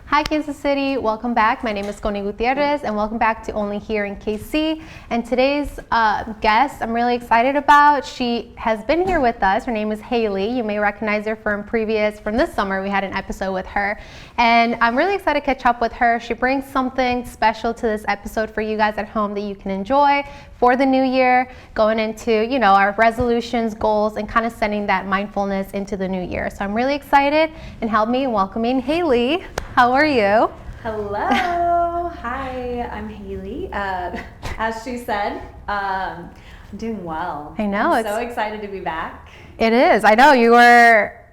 Hi Kansas City, welcome back. My name is Connie Gutierrez and welcome back to Only Here in KC. And today's guest I'm really excited about. She has been here with us. Her name is Haley. You may recognize her from this summer. We had an episode with her. And I'm really excited to catch up with her. She brings something special to this episode for you guys at home that you can enjoy for the new year, going into, our resolutions, goals, and kind of sending that mindfulness into the new year. So I'm really excited, and help me in welcoming Haley. How are you? Hello. Hi, I'm Haley. As she said, I'm doing well. I know. I'm so excited to be back. It is. I know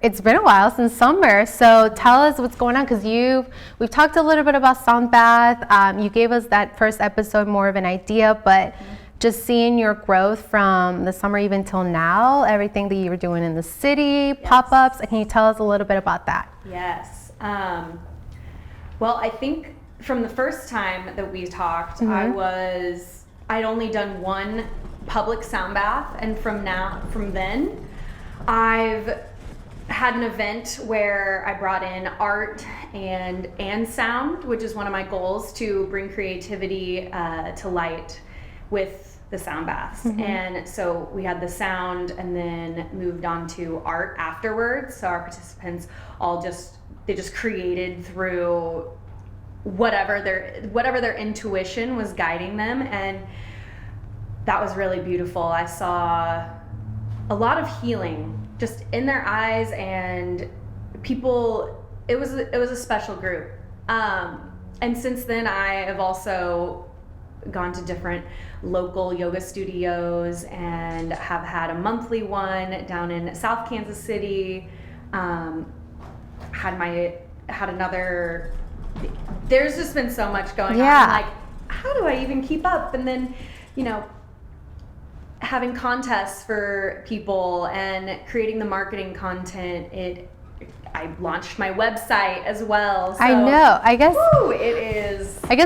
it's been a while since summer. So tell us what's going on, because we've talked a little bit about sound bath. You gave us that first episode more of an idea, but just seeing your growth from the summer even till now, everything that you were doing in the city, pop-ups, can you tell us a little bit about that? Yes. Well, I think from the first time that we talked, I'd only done one public sound bath, and from then, I've had an event where I brought in art and sound, which is one of my goals, to bring creativity to light with the sound baths. And so we had the sound and then moved on to art afterwards. So our participants they just created through whatever their intuition was guiding them, and that was really beautiful. I saw a lot of healing just in their eyes, and people, it was a special group. And since then I have also gone to different local yoga studios and have had a monthly one down in South Kansas City. Had another. There's just been so much going on. I'm like, how do I even keep up? And then, having contests for people and creating the marketing content. I launched my website as well. So, I know. I guess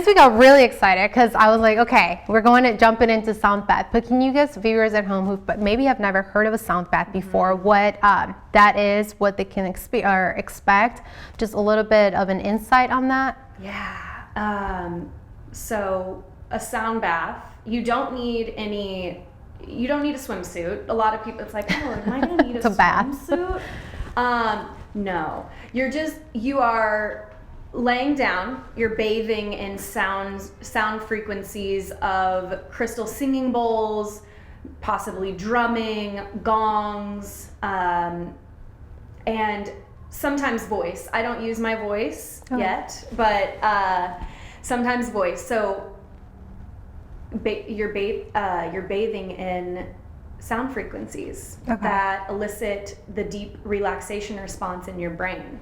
we got really excited because I was like, okay, we're jumping into sound bath. But can you give viewers at home who maybe have never heard of a sound bath before, what that is, what they can expect, just a little bit of an insight on that? Yeah. So a sound bath, you don't need a swimsuit. A lot of people, it's like, oh, am I going to need a swimsuit? No, you are laying down, you're bathing in sound frequencies of crystal singing bowls, possibly drumming, gongs, and sometimes voice. I don't use my voice yet, but sometimes voice. So you're bathing in sound frequencies that elicit the deep relaxation response in your brain.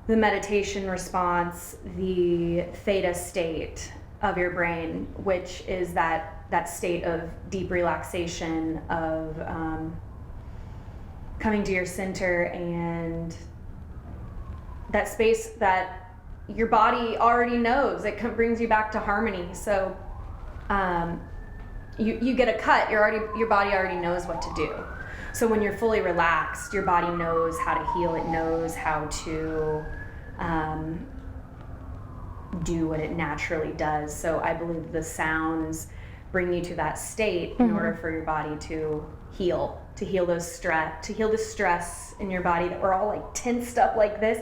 The meditation response, the theta state of your brain, which is that state of deep relaxation, of coming to your center, and that space that your body already knows. It brings you back to harmony. So you get a cut, your body already knows what to do. So when you're fully relaxed, your body knows how to heal. It knows how to do what it naturally does. So I believe the sounds bring you to that state in order for your body to heal the stress in your body, that we're all like tensed up like this.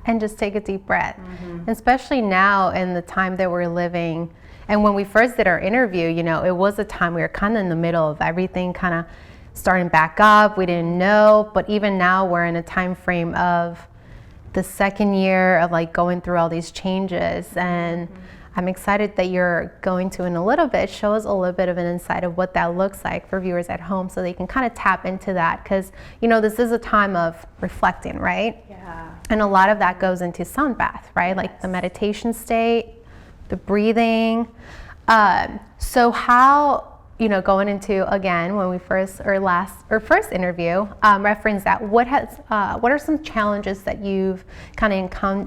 And just take a deep breath. Especially now in the time that we're living. And when we first did our interview, it was a time we were kind of in the middle of everything kind of starting back up. We didn't know, but even now we're in a time frame of the second year of like going through all these changes. And I'm excited that you're going to, in a little bit, show us a little bit of an insight of what that looks like for viewers at home, so they can kind of tap into that. Because, this is a time of reflecting, right? Yeah. And a lot of that goes into sound bath, right? Yes. Like the meditation state, the breathing. So how going into, again, when we first interview, reference that what are some challenges that you've kind of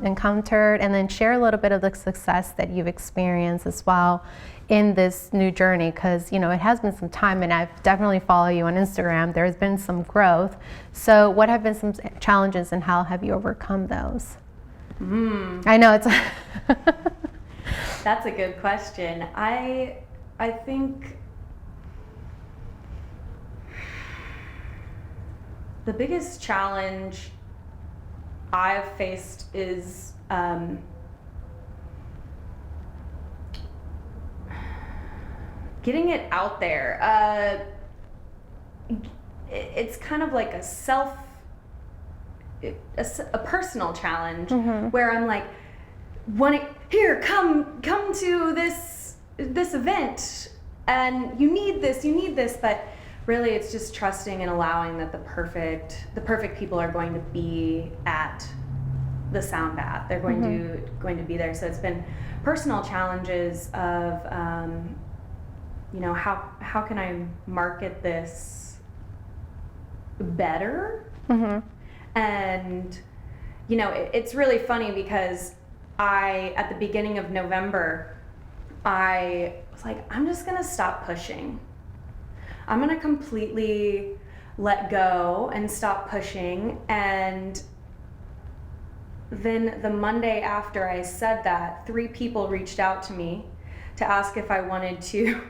encountered, and then share a little bit of the success that you've experienced as well in this new journey, because it has been some time, and I've definitely followed you on Instagram. There's been some growth. So what have been some challenges, and how have you overcome those? I know it's That's a good question. I think the biggest challenge I've faced is getting it out there. It's kind of like a personal challenge, where I'm like, come to this event, and you need this, but really it's just trusting and allowing that the perfect people are going to be at the sound bath. They're going to be there. So it's been personal challenges of how can I market this better? And it's really funny, because at the beginning of November, I was like, I'm just gonna stop pushing. I'm gonna completely let go and stop pushing. And then the Monday after I said that, 3 people reached out to me to ask if I wanted to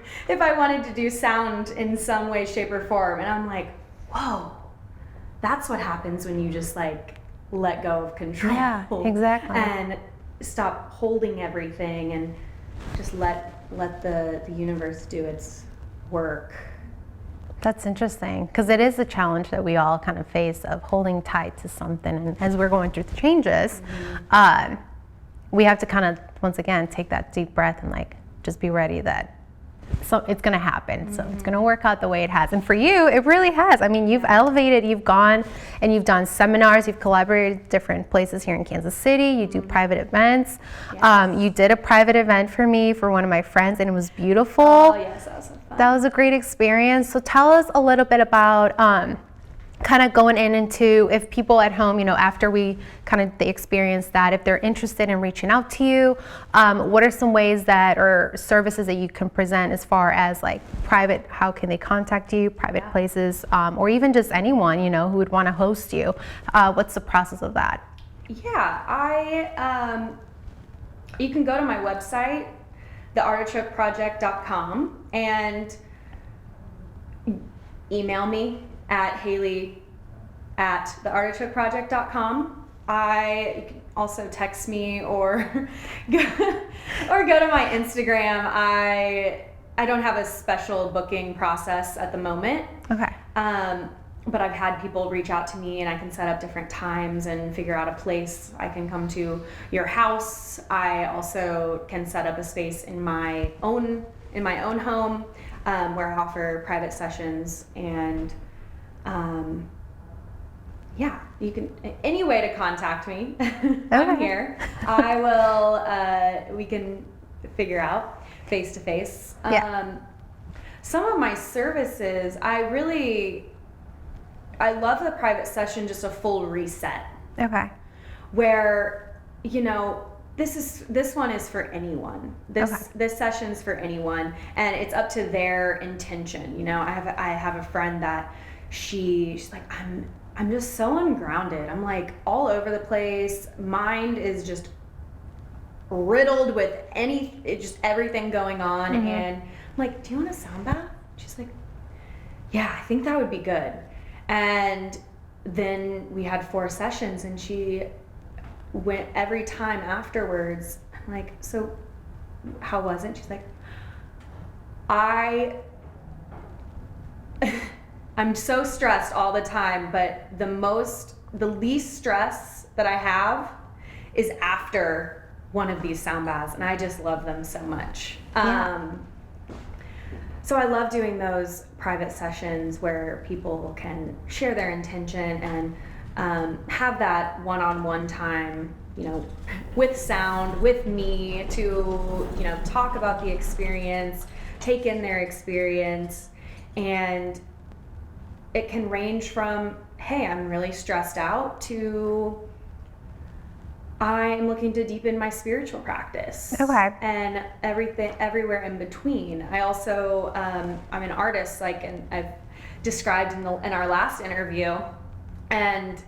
do sound in some way, shape, or form. And I'm like, whoa, that's what happens when you just like let go of control. Yeah, exactly. And stop holding everything and just let the universe do its work. That's interesting, because it is a challenge that we all kind of face, of holding tight to something. And as we're going through the changes, we have to kind of, once again, take that deep breath and like just be ready that it's going to happen. So it's going to work out the way it has. And for you, it really has. I mean, you've elevated, you've gone and you've done seminars, you've collaborated with different places here in Kansas City, you do private events. Yes. You did a private event for me, for one of my friends, and it was beautiful. Oh, yes, that was so fun. That was a great experience. So tell us a little bit about kind of going into, if people at home, after we kind of experience that, if they're interested in reaching out to you, what are some ways or services that you can present as far as like private, how can they contact you, private places, or even just anyone, who would want to host you? What's the process of that? Yeah, you can go to my website, theartichokeproject.com, and email me at Haley@theartichokeproject.com. You can also text me or go to my Instagram. I don't have a special booking process at the moment. Okay. But I've had people reach out to me, and I can set up different times and figure out a place I can come to your house. I also can set up a space in my own home, where I offer private sessions. And you can, any way to contact me. I'm here. I will, we can figure out face to face. Some of my services, I love the private session, just a full reset. Okay. Where, this one is for anyone. This session's for anyone, and it's up to their intention. I have a friend that she's like, I'm just so ungrounded. I'm like all over the place. Mind is just riddled with just everything going on. And I'm like, do you want a sound bath? She's like, yeah, I think that would be good. And then we had 4 sessions, and she went every time afterwards. I'm like, so how was it? She's like, I'm so stressed all the time, but the least stress that I have is after one of these sound baths, and I just love them so much. So I love doing those private sessions where people can share their intention and have that one-on-one time, with sound, with me, to talk about the experience, take in their experience. And it can range from, hey, I'm really stressed out, to I'm looking to deepen my spiritual practice. Okay. And everywhere in between. I also, I'm an artist, like, and I've described in our last interview, and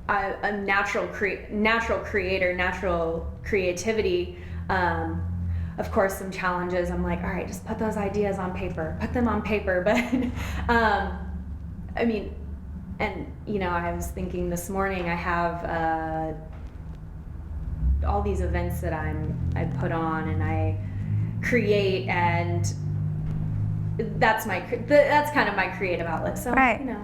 a natural creator, natural creativity. Of course, some challenges. I'm like, all right, just put those ideas on paper, put them on paper. But, I mean, and, you know, I was thinking this morning, I have all these events that I put on and I create, and that's kind of my creative outlet. So, right. You know,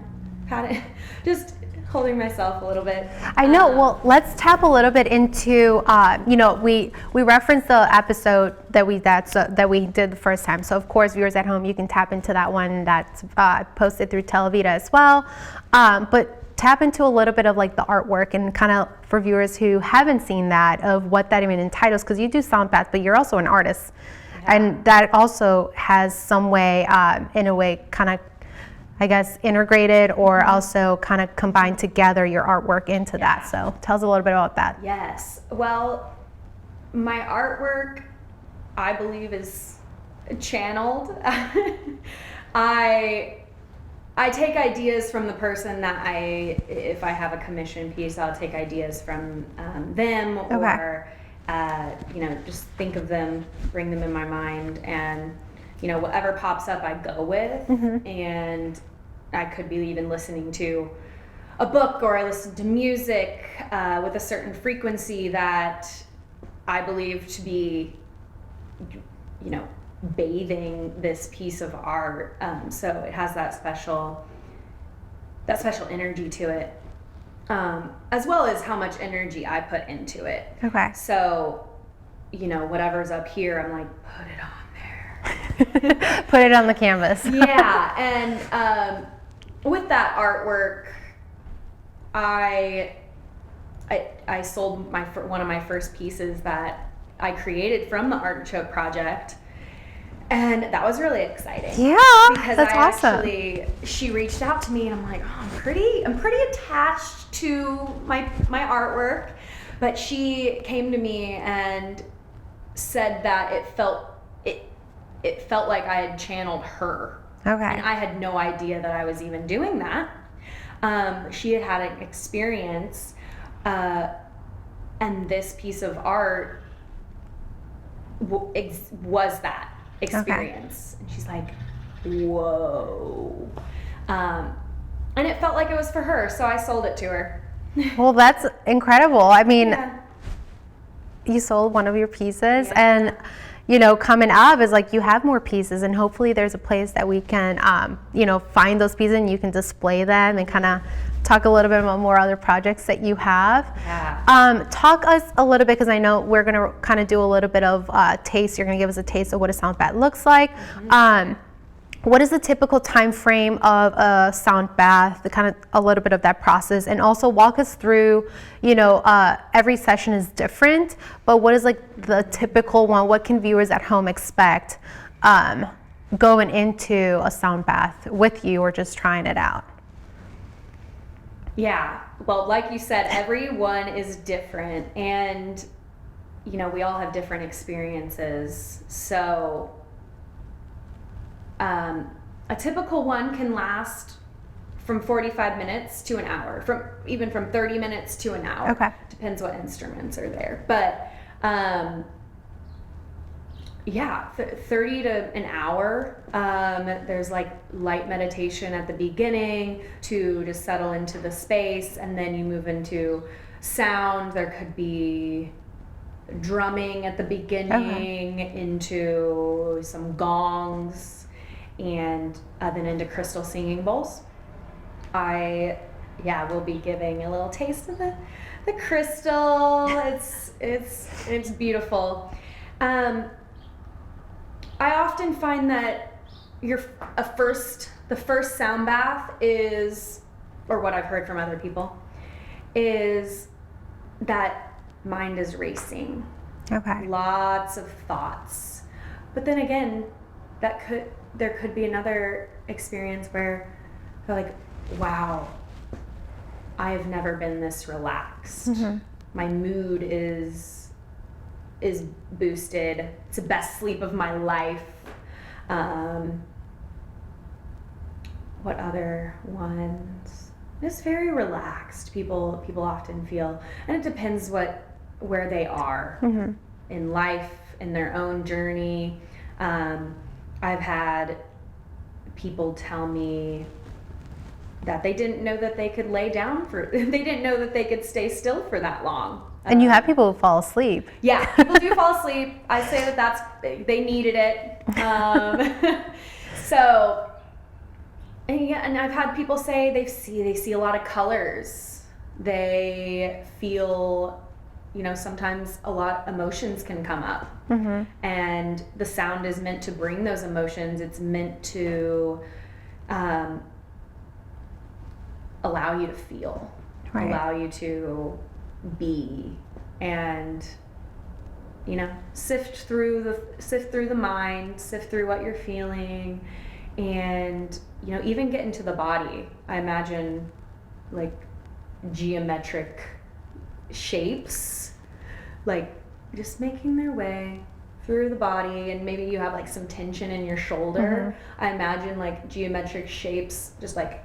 just holding myself a little bit. I know. Well, let's tap a little bit into, you know, we referenced the episode that we did the first time. So of course, viewers at home, you can tap into that one that's posted through Televida as well. But tap into a little bit of like the artwork, and kind of for viewers who haven't seen that, of what that even entitles, because you do sound baths, but you're also an artist. Yeah. And that also has some way, in a way, kind of, I guess, integrated, or also kind of combined together your artwork into that. So tell us a little bit about that. Yes. Well, my artwork, I believe, is channeled. I take ideas from the person that if I have a commission piece, I'll take ideas from them, or, you know, just think of them, bring them in my mind, and, you know, whatever pops up, I go with. And I could be even listening to a book, or I listen to music with a certain frequency that I believe to be, you know, bathing this piece of art. So it has that special energy to it, as well as how much energy I put into it. Okay. So, you know, whatever's up here, I'm like, put it on there. Put it on the canvas. Yeah. And with that artwork, I sold one of my first pieces that I created from the Artichoke Project, and that was really exciting. Yeah, because that's awesome. Actually, she reached out to me, and I'm like, oh, I'm pretty attached to my artwork, but she came to me and said that it felt like I had channeled her. Okay. And I had no idea that I was even doing that. She had an experience, and this piece of art was that experience. Okay. And she's like, whoa. And it felt like it was for her, so I sold it to her. Well, that's incredible. I mean, you sold one of your pieces, and you know, coming up is like you have more pieces, and hopefully there's a place that we can, you know, find those pieces and you can display them, and kind of talk a little bit about more other projects that you have. Yeah. Talk us a little bit, because I know we're going to kind of do a little bit of taste. You're going to give us a taste of what a sound bath looks like. What is the typical time frame of a sound bath, the kind of a little bit of that process, and also walk us through, you know, every session is different, but what is like the typical one? What can viewers at home expect going into a sound bath with you, or just trying it out? Yeah, well, like you said, everyone is different, and, you know, we all have different experiences. So a typical one can last from 45 minutes to an hour, even from 30 minutes to an hour. Okay. Depends what instruments are there. But yeah, 30 to an hour. There's like light meditation at the beginning to just settle into the space, and then you move into sound. There could be drumming at the beginning, into some gongs, and then into crystal singing bowls. We'll be giving a little taste of the crystal. It's beautiful. I often find that the first sound bath is, or what I've heard from other people, is that mind is racing. Okay. Lots of thoughts. But then again, there could be another experience where they're like, wow, I've never been this relaxed. My mood is boosted. It's the best sleep of my life. What other ones? Just very relaxed. People often feel, and it depends where they are in life, in their own journey. I've had people tell me that they didn't know that they could lay down they didn't know that they could stay still for that long. And you have people who fall asleep. Yeah, people do fall asleep. I say they needed it. So, and I've had people say they see a lot of colors. They feel, sometimes a lot of emotions can come up. And the sound is meant to bring those emotions. It's meant to allow you to feel, allow you to be, and sift through the mind, sift through what you're feeling, and even get into the body. I imagine like geometric shapes, like just making their way through the body, and maybe you have like some tension in your shoulder. I imagine like geometric shapes just like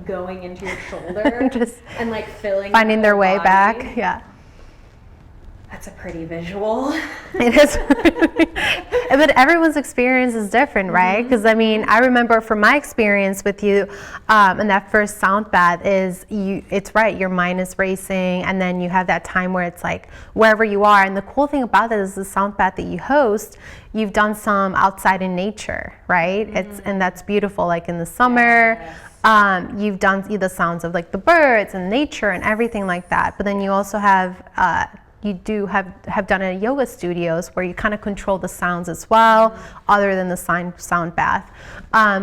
going into your shoulder just and like finding their way body. back. Yeah, That's a pretty visual. It is. But everyone's experience is different, right? Because I remember from my experience with you, and that first sound bath it's right, your mind is racing, and then you have that time where it's like wherever you are. And the cool thing about that is the sound bath that you host, you've done some outside in nature, right? And that's beautiful, like in the summer. Yes. You've done the sounds of like the birds and nature and everything like that. But then you also have you do have done a yoga studios where you kind of control the sounds as well, other than the sound bath.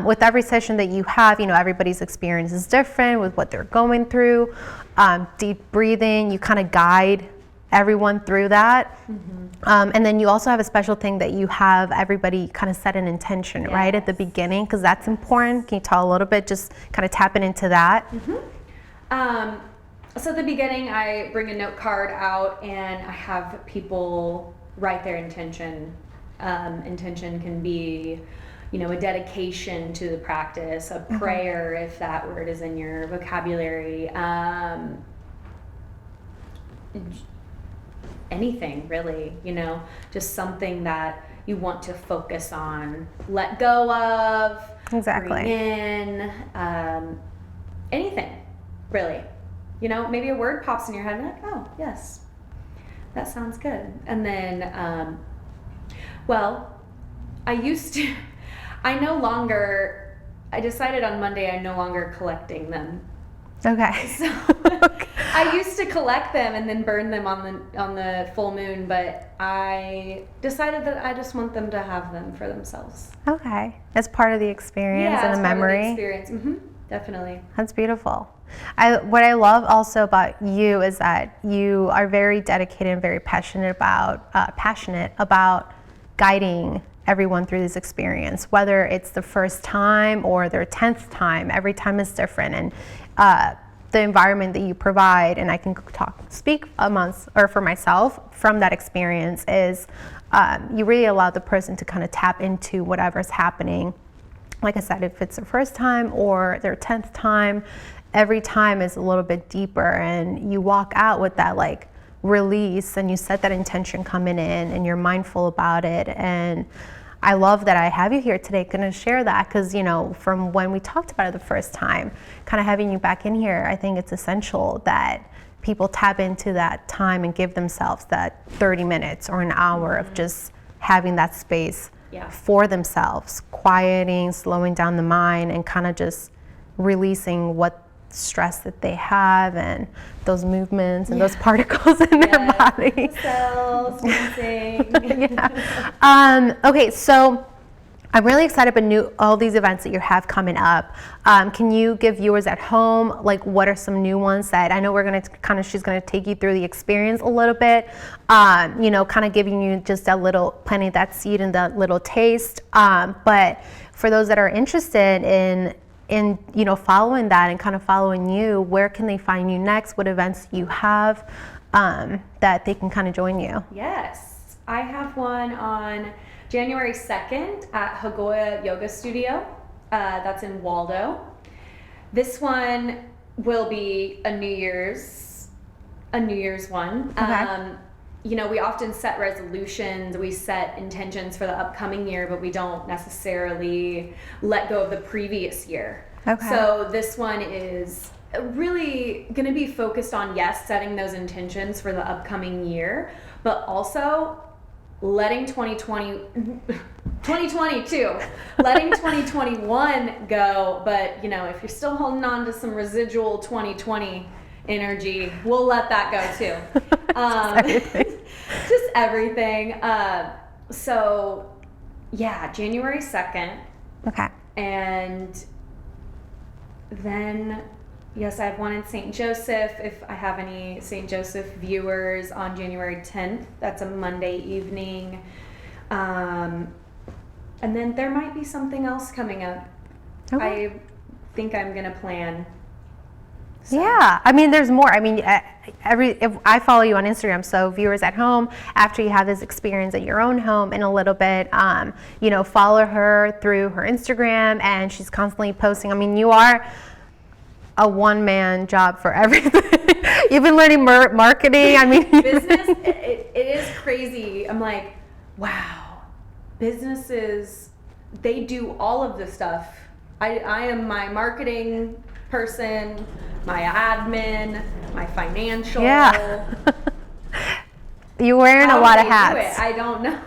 With every session that you have, everybody's experience is different with what they're going through. Deep breathing, you kind of guide everyone through that. And then you also have a special thing that you have everybody kind of set an intention, right, at the beginning, because that's important. Can you tell a little bit, just kind of tapping into that? So at the beginning, I bring a note card out and I have people write their intention. Intention can be, a dedication to the practice, a prayer, if that word is in your vocabulary. Anything really, just something that you want to focus on, let go of, bring in, anything really. Maybe a word pops in your head and you're like, oh, yes, that sounds good. And then, I decided on Monday I'm no longer collecting them. Okay. So I used to collect them and then burn them on the full moon, but I decided that I just want them to have them for themselves. Okay. As part of the experience and the memory. Part of the experience. Definitely. That's beautiful. What I love also about you is that you are very dedicated and very passionate about guiding everyone through this experience, whether it's the first time or their 10th time. Every time is different, and the environment that you provide, and I can speak for myself from that experience, is you really allow the person to kind of tap into whatever's happening. Like I said, if it's their first time or their 10th time, every time is a little bit deeper, and you walk out with that like release, and you set that intention coming in, and you're mindful about it. And I love that I have you here today, going to share that, because from when we talked about it the first time, kind of having you back in here, I think it's essential that people tap into that time and give themselves that 30 minutes or an hour of just having that space for themselves, quieting, slowing down the mind, and kind of just releasing what stress that they have and those movements and those particles in their body. Cells, dancing. Okay, so I'm really excited about all these events that you have coming up. Can you give viewers at home, like, what are some new ones that I know she's gonna take you through the experience a little bit, you know, kind of giving you just planting that seed and that little taste. But for those that are interested in you know, following that and kind of following you, where can they find you next? What events do you have that they can kind of join you? Yes, I have one on January 2nd at Hagoya Yoga Studio. That's in Waldo. This one will be a New Year's one. Okay. You know, we often set resolutions, we set intentions for the upcoming year, but we don't necessarily let go of the previous year. Okay. So this one is really going to be focused on, yes, setting those intentions for the upcoming year, but also letting 2022, letting 2021 go. But, you know, if you're still holding on to some residual 2020 energy, we'll let that go too. Just everything. So, yeah, January 2nd. Okay. And then, yes, I have one in St. Joseph. If I have any St. Joseph viewers, on January 10th, that's a Monday evening. And then there might be something else coming up. Okay. I think I'm going to plan. So. Yeah, I mean, there's more. I mean, if I follow you on Instagram, so viewers at home, after you have this experience at your own home in a little bit, you know, follow her through her Instagram, and she's constantly posting. I mean, you are a one-man job for everything. You've been learning marketing. I mean, business. It is crazy. I'm like, wow, businesses, they do all of this stuff. I am my marketing person, my admin, my financial. Yeah. You're wearing a lot of hats. I don't know.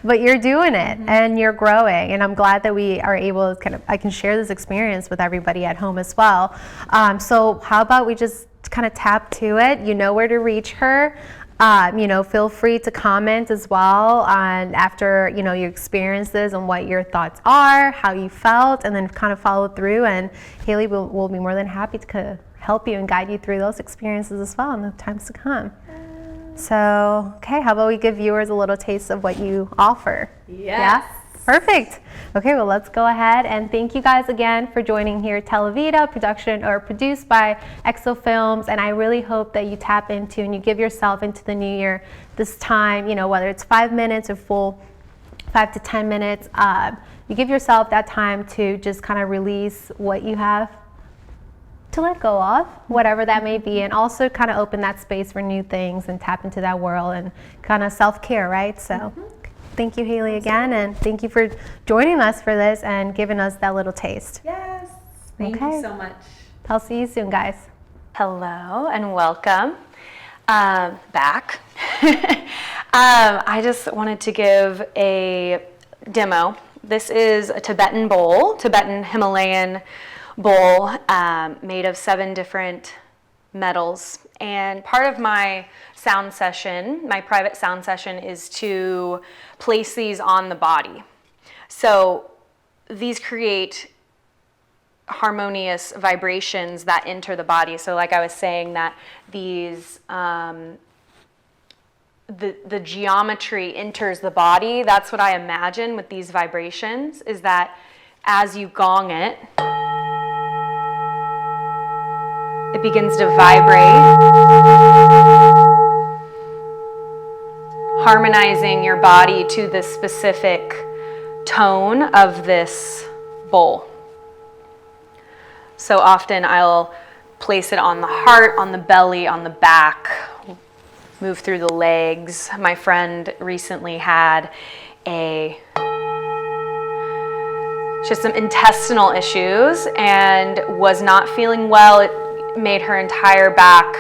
But you're doing it, and you're growing, and I'm glad that we are able to I can share this experience with everybody at home as well. So how about we just kind of tap to it? You know where to reach her. You know, feel free to comment as well on after, you know, your experiences and what your thoughts are, how you felt, and then kind of follow through. And Haley will be more than happy to help you and guide you through those experiences as well in the times to come. So, okay, how about we give viewers a little taste of what you offer? Yes. Yeah? Perfect. Okay, well, let's go ahead and thank you guys again for joining here at Televida, produced by Exo Films, and I really hope that you tap into and you give yourself into the new year this time, you know, whether it's 5 minutes or full 5 to 10 minutes, you give yourself that time to just kind of release what you have to let go of, whatever that may be, and also kind of open that space for new things and tap into that world and kind of self-care, right? So thank you, Haley, again, and thank you for joining us for this and giving us that little taste. Yes. Thank you so much. I'll see you soon, guys. Hello and welcome back. I just wanted to give a demo. This is a Tibetan bowl, Tibetan Himalayan bowl made of 7 different metals. And part of my sound session, my private sound session, is to place these on the body. So these create harmonious vibrations that enter the body. So like I was saying, that these the geometry enters the body. That's what I imagine with these vibrations, is that as you gong it, it begins to vibrate, harmonizing your body to the specific tone of this bowl. So often I'll place it on the heart, on the belly, on the back, move through the legs. My friend recently had just some intestinal issues and was not feeling well. It made her entire back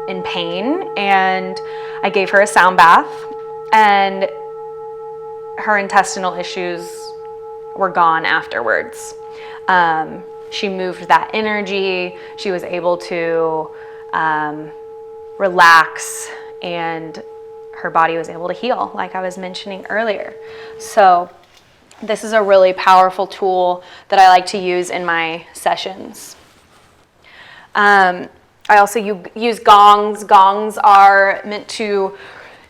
in pain, and I gave her a sound bath, and her intestinal issues were gone afterwards. She moved that energy. She was able to relax, and her body was able to heal, like I was mentioning earlier. So This is a really powerful tool that I like to use in my sessions. I also use gongs. Gongs are meant to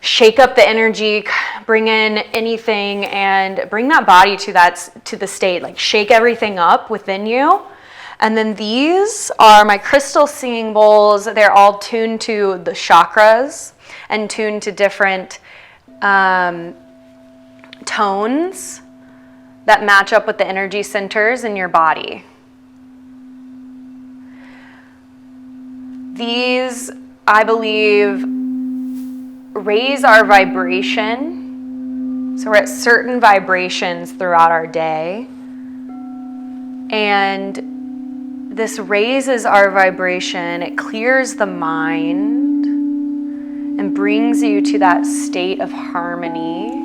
shake up the energy, bring in anything, and bring that body to the state, like shake everything up within you. And then these are my crystal singing bowls. They're all tuned to the chakras and tuned to different tones that match up with the energy centers in your body. These, I believe, raise our vibration. So we're at certain vibrations throughout our day. And this raises our vibration. It clears the mind and brings you to that state of harmony.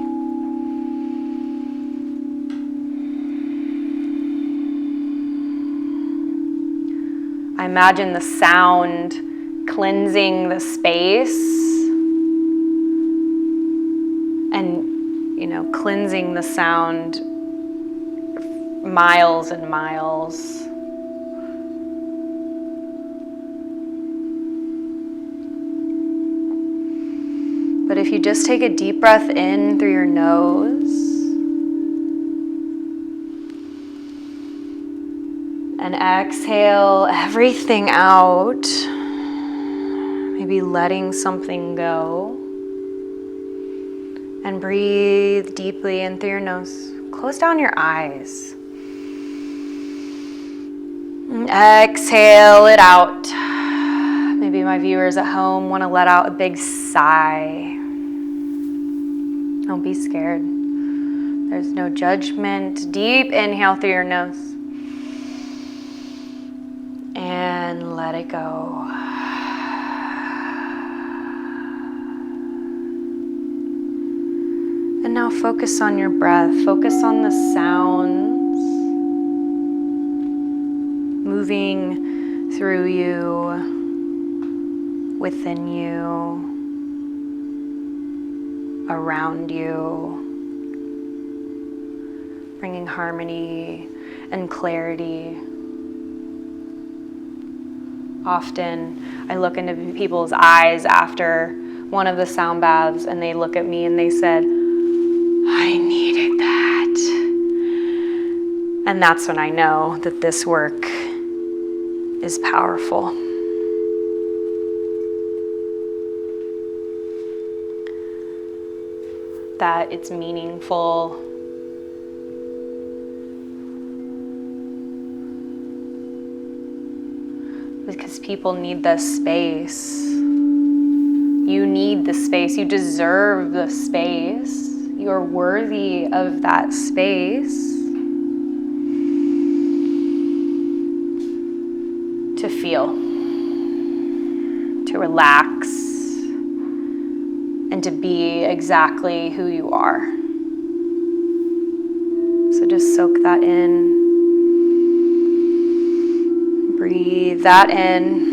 I imagine the sound cleansing the space and, cleansing the sound miles and miles. But if you just take a deep breath in through your nose and exhale everything out, maybe letting something go, and breathe deeply in through your nose. Close down your eyes. And exhale it out. Maybe my viewers at home want to let out a big sigh. Don't be scared. There's no judgment. Deep inhale through your nose. And let it go. And now focus on your breath. Focus on the sounds moving through you, within you, around you, bringing harmony and clarity. Often I look into people's eyes after one of the sound baths and they look at me and they said, I needed that. And that's when I know that this work is powerful. That it's meaningful. Because people need the space. You need the space. You deserve the space. You're worthy of that space to feel, to relax, and to be exactly who you are. So just soak that in. Breathe that in.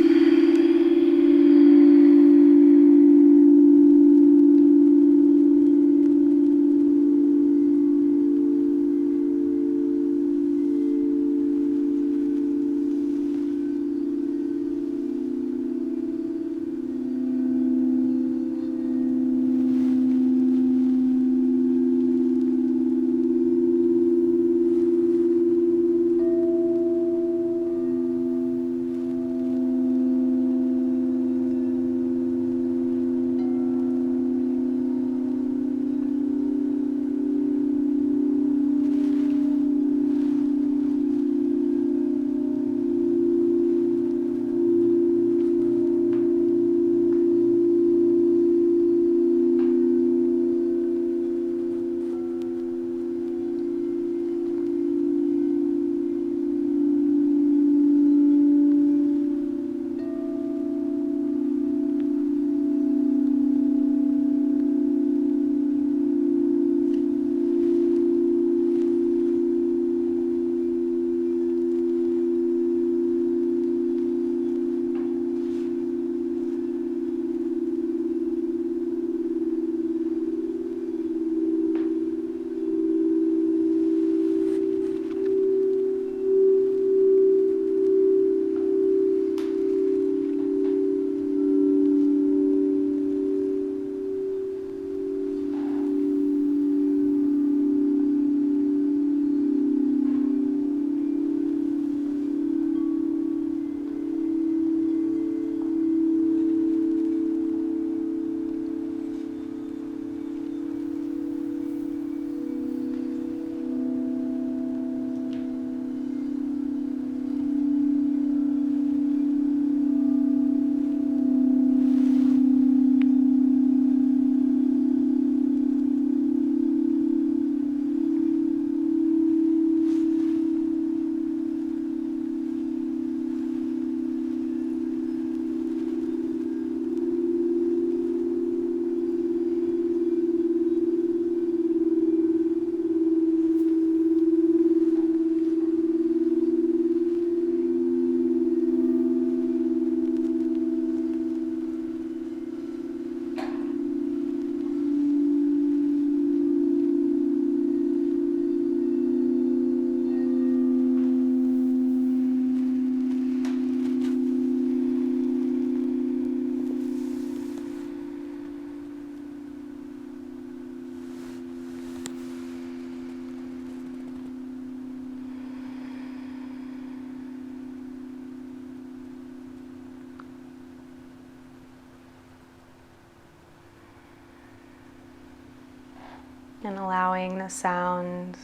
and allowing the sounds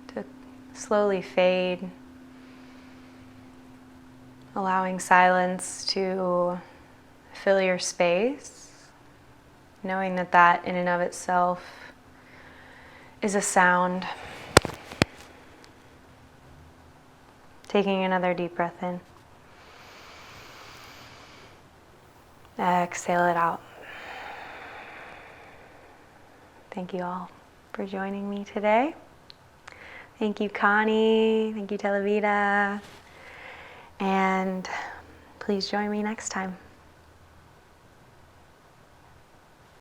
to slowly fade, allowing silence to fill your space, knowing that that in and of itself is a sound. Taking another deep breath in. Exhale it out. Thank you all for joining me today. Thank you, Connie. Thank you, Televida. And please join me next time.